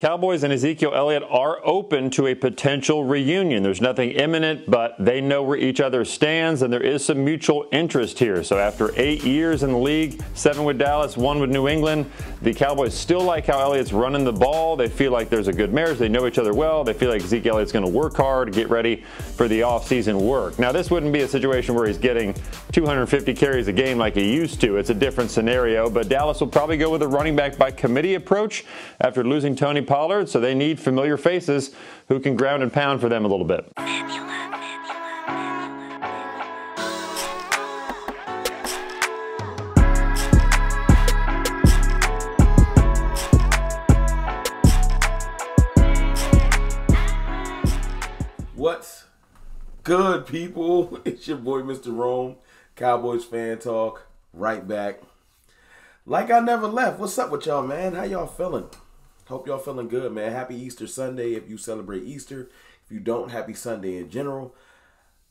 Cowboys and Ezekiel Elliott are open to a potential reunion. There's nothing imminent, but they know where each other stands, and there is some mutual interest here. So after 8 years in the league, 7 with Dallas, 1 with New England, the Cowboys still like how Elliott's running the ball. They feel like there's a good marriage. They know each other well. They feel like Zeke Elliott's going to work hard, get ready for the offseason work. Now, this wouldn't be a situation where he's getting 250 carries a game like he used to. It's a different scenario, but Dallas will probably go with a running back by committee approach after losing Tony Pollard, so they need familiar faces who can ground and pound for them a little bit. What's good, people? It's your boy, Mr. Rome, Cowboys Fan Talk, right back. Like I never left. What's up with y'all, man? How y'all feeling? Hope y'all feeling good, man. Happy Easter Sunday if you celebrate Easter. If you don't, happy Sunday in general.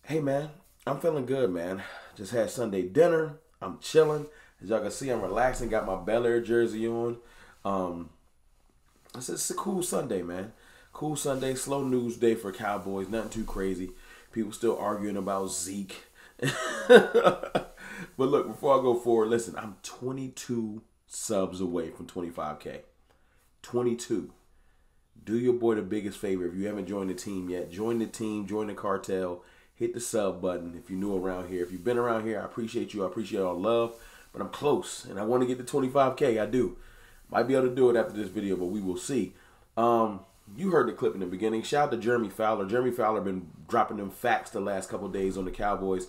Hey, man, I'm feeling good, man. Just had Sunday dinner. I'm chilling. As y'all can see, I'm relaxing. Got my Bel Air jersey on. It's a cool Sunday, man. Cool Sunday. Slow news day for Cowboys. Nothing too crazy. People still arguing about Zeke. But look, before I go forward, listen, I'm 22 subs away from 25K. 22. Do your boy the biggest favor. If you haven't joined the team yet, join the team, join the cartel, hit the sub button if you're new around here. If you've been around here, I appreciate you. I appreciate all the love, but I'm close, and I want to get to 25K. I do. Might be able to do it after this video, but we will see. You heard the clip in the beginning. Shout out to Jeremy Fowler. Jeremy Fowler been dropping them facts the last couple of days on the Cowboys.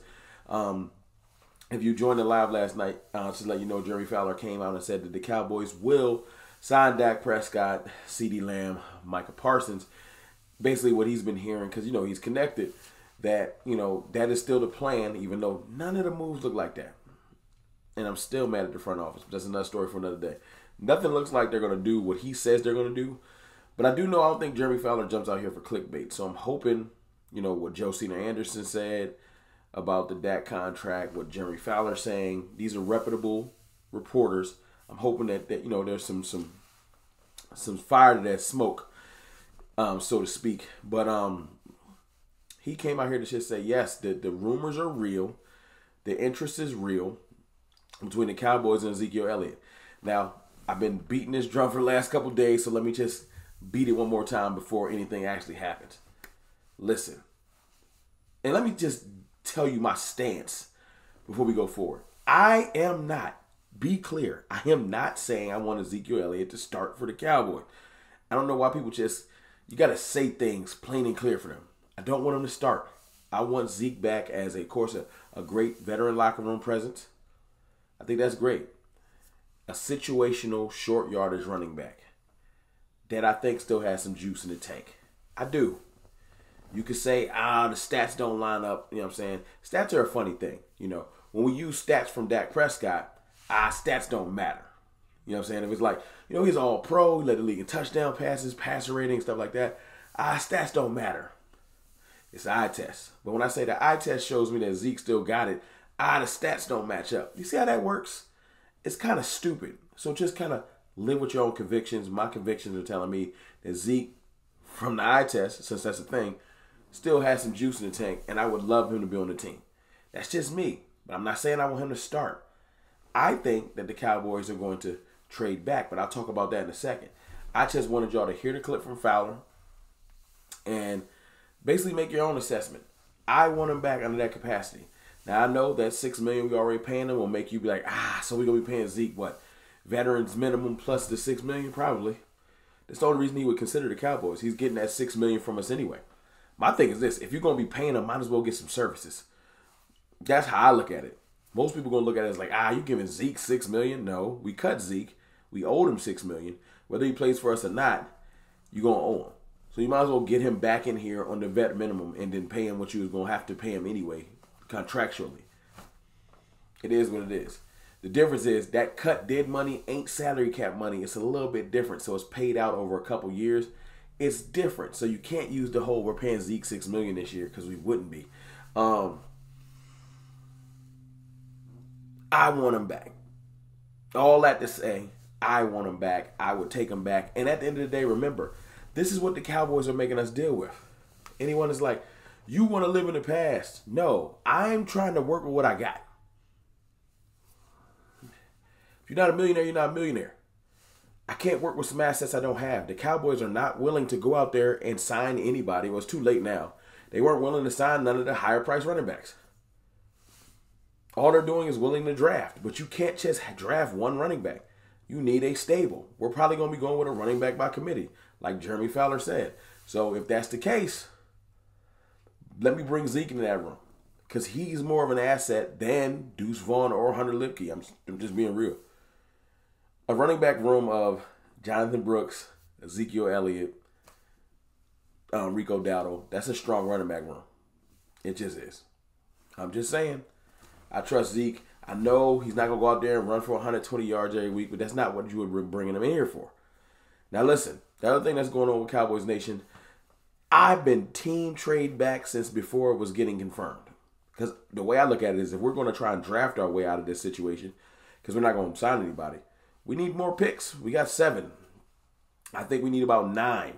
If you joined the live last night, just to let you know, Jeremy Fowler came out and said that the Cowboys will sign Dak Prescott, CeeDee Lamb, Micah Parsons. Basically what he's been hearing, because, you know, he's connected, that, you know, that is still the plan, even though none of the moves look like that. And I'm still mad at the front office, but that's another story for another day. Nothing looks like they're going to do what he says they're going to do. But I do know I don't think Jeremy Fowler jumps out here for clickbait. So I'm hoping, you know, what Josina Anderson said about the Dak contract, what Jeremy Fowler saying. These are reputable reporters. I'm hoping that you know, there's some fire to that smoke, so to speak. But he came out here to just say, yes, the rumors are real. The interest is real between the Cowboys and Ezekiel Elliott. Now, I've been beating this drum for the last couple of days, so let me just beat it one more time before anything actually happens. Listen, and let me just tell you my stance before we go forward. I am not, be clear, I am not saying I want Ezekiel Elliott to start for the Cowboys. I don't know why people just, you got to say things plain and clear for them. I don't want him to start. I want Zeke back as, of course, a great veteran locker room presence. I think that's great. A situational short yardage running back that I think still has some juice in the tank. I do. You could say, the stats don't line up. You know what I'm saying? Stats are a funny thing. You know, when we use stats from Dak Prescott, stats don't matter. You know what I'm saying? If it's like, you know, he's all pro, he led the league in touchdown passes, passer rating, stuff like that, stats don't matter. It's an eye test. But when I say the eye test shows me that Zeke still got it, the stats don't match up. You see how that works? It's kind of stupid. So just kind of live with your own convictions. My convictions are telling me that Zeke, from the eye test, since that's the thing, still has some juice in the tank, and I would love him to be on the team. That's just me. But I'm not saying I want him to start. I think that the Cowboys are going to trade back, but I'll talk about that in a second. I just wanted y'all to hear the clip from Fowler and basically make your own assessment. I want him back under that capacity. Now, I know that $6 million we already paying him will make you be like, so we're going to be paying Zeke, what, veterans minimum plus the $6 million? Probably. That's the only reason he would consider the Cowboys. He's getting that $6 million from us anyway. My thing is this. If you're going to be paying him, might as well get some services. That's how I look at it. Most people are going to look at it as like, you giving Zeke $6 million? No, we cut Zeke. We owed him $6 million. Whether he plays for us or not, you're going to owe him. So you might as well get him back in here on the vet minimum and then pay him what you was going to have to pay him anyway, contractually. It is what it is. The difference is that cut dead money ain't salary cap money. It's a little bit different. So it's paid out over a couple years. It's different. So you can't use the whole we're paying Zeke $6 million this year, because we wouldn't be. I want him back. All that to say, I want him back. I would take him back. And at the end of the day, remember, this is what the Cowboys are making us deal with. Anyone is like, you want to live in the past. No, I'm trying to work with what I got. If you're not a millionaire, you're not a millionaire. I can't work with some assets I don't have. The Cowboys are not willing to go out there and sign anybody. Well, it's too late now. They weren't willing to sign none of the higher price running backs. All they're doing is willing to draft. But you can't just draft one running back. You need a stable. We're probably going to be going with a running back by committee, like Jeremy Fowler said. So if that's the case, let me bring Zeke into that room. Because he's more of an asset than Deuce Vaughn or Hunter Lipke. I'm just being real. A running back room of Jonathan Brooks, Ezekiel Elliott, Rico Dowdle, that's a strong running back room. It just is. I'm just saying. I trust Zeke. I know he's not going to go out there and run for 120 yards every week, but that's not what you were bringing him in here for. Now listen, the other thing that's going on with Cowboys Nation, I've been team trade back since before it was getting confirmed. Because the way I look at it is if we're going to try and draft our way out of this situation, because we're not going to sign anybody, we need more picks. We got 7. I think we need about 9.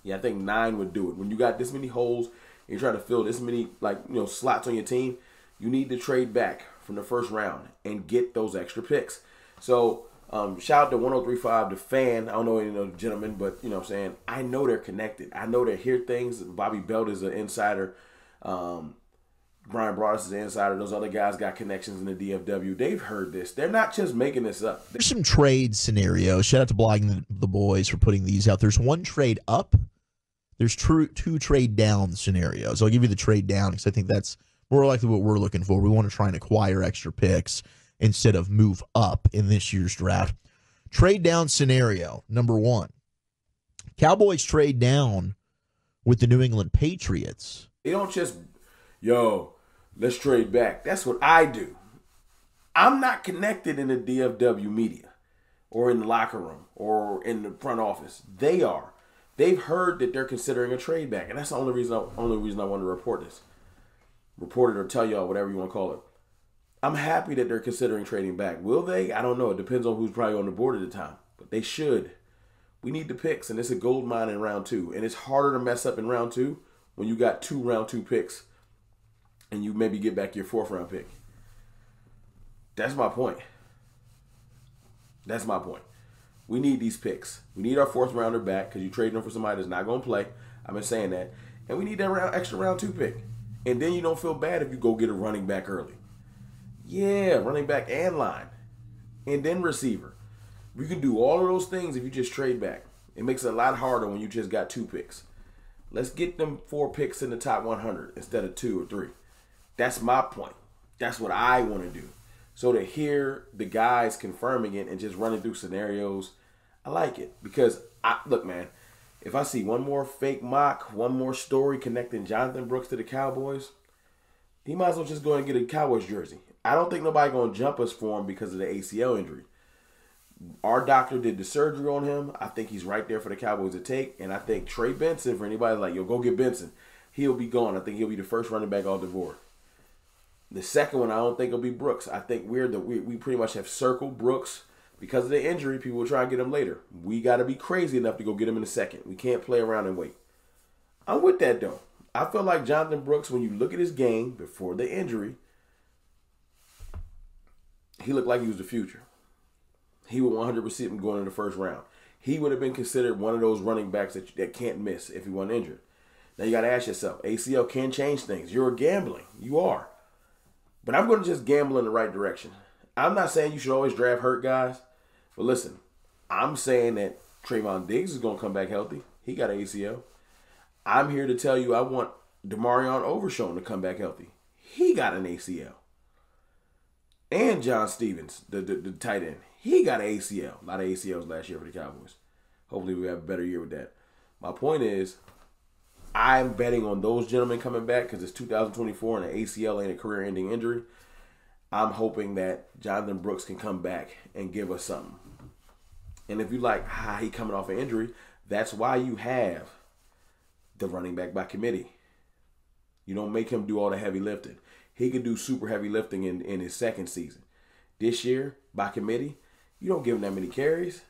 Yeah, I think 9 would do it. When you got this many holes and you're trying to fill this many slots on your team, you need to trade back from the first round and get those extra picks. So shout out to 1035, the fan. I don't know any of the gentlemen, but you know what I'm saying, I know they're connected. I know they hear things. Bobby Belt is an insider. Brian Broaddus is an insider. Those other guys got connections in the DFW. They've heard this. They're not just making this up. There's some trade scenarios. Shout out to Blogging the Boys for putting these out. There's one trade up. There's 2 trade down scenarios. I'll give you the trade down because I think that's more likely what we're looking for. We want to try and acquire extra picks instead of move up in this year's draft. Trade down scenario, number 1. Cowboys trade down with the New England Patriots. They don't just, let's trade back. That's what I do. I'm not connected in the DFW media or in the locker room or in the front office. They are. They've heard that they're considering a trade back, and that's the only reason I want to report this. Report it or tell y'all, whatever you want to call it. I'm happy that they're considering trading back. Will they? I don't know. It depends on who's probably on the board at the time. But they should. We need the picks, and it's a gold mine in round 2. And it's harder to mess up in round 2 when you got 2 round 2 picks and you maybe get back your 4th round pick. That's my point. That's my point. We need these picks. We need our 4th rounder back because you trading them for somebody that's not going to play. I've been saying that. And we need that extra round 2 pick. And then you don't feel bad if you go get a running back early. Yeah, running back and line. And then receiver. We can do all of those things if you just trade back. It makes it a lot harder when you just got 2 picks. Let's get them 4 picks in the top 100 instead of 2 or 3. That's my point. That's what I want to do. So to hear the guys confirming it and just running through scenarios, I like it. Because, look, man, if I see one more fake mock, one more story connecting Jonathan Brooks to the Cowboys, he might as well just go and get a Cowboys jersey. I don't think nobody going to jump us for him because of the ACL injury. Our doctor did the surgery on him. I think he's right there for the Cowboys to take. And I think Trey Benson, for anybody like, go get Benson, he'll be gone. I think he'll be the first running back off the board. The second one, I don't think it'll be Brooks. I think we pretty much have circled Brooks. Because of the injury, people will try and get him later. We got to be crazy enough to go get him in the second. We can't play around and wait. I'm with that, though. I feel like Jonathan Brooks, when you look at his game before the injury, he looked like he was the future. He would 100% going in the first round. He would have been considered one of those running backs that can't miss if he wasn't injured. Now, you got to ask yourself, ACL can change things. You're gambling. You are. But I'm going to just gamble in the right direction. I'm not saying you should always draft hurt guys. But listen, I'm saying that Trayvon Diggs is going to come back healthy. He got an ACL. I'm here to tell you I want DeMarion Overshown to come back healthy. He got an ACL. And John Stevens, the tight end, he got an ACL. A lot of ACLs last year for the Cowboys. Hopefully we have a better year with that. My point is, I'm betting on those gentlemen coming back because it's 2024 and an ACL ain't a career-ending injury. I'm hoping that Jonathan Brooks can come back and give us something. And if you like, he coming off an injury, that's why you have the running back by committee. You don't make him do all the heavy lifting. He could do super heavy lifting in his second season. This year, by committee, You don't give him that many carries.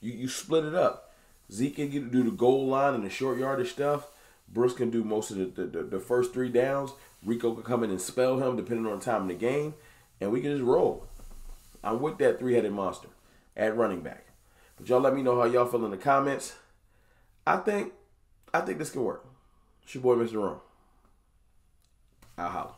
You split it up. Zeke can do the goal line and the short yardage stuff. Bruce can do most of the first 3 downs. Rico can come in and spell him depending on the time of the game. And we can just roll. I'm with that 3-headed monster at running back. But y'all let me know how y'all feel in the comments. I think this can work. It's your boy, Mr. Rum. I'll holler.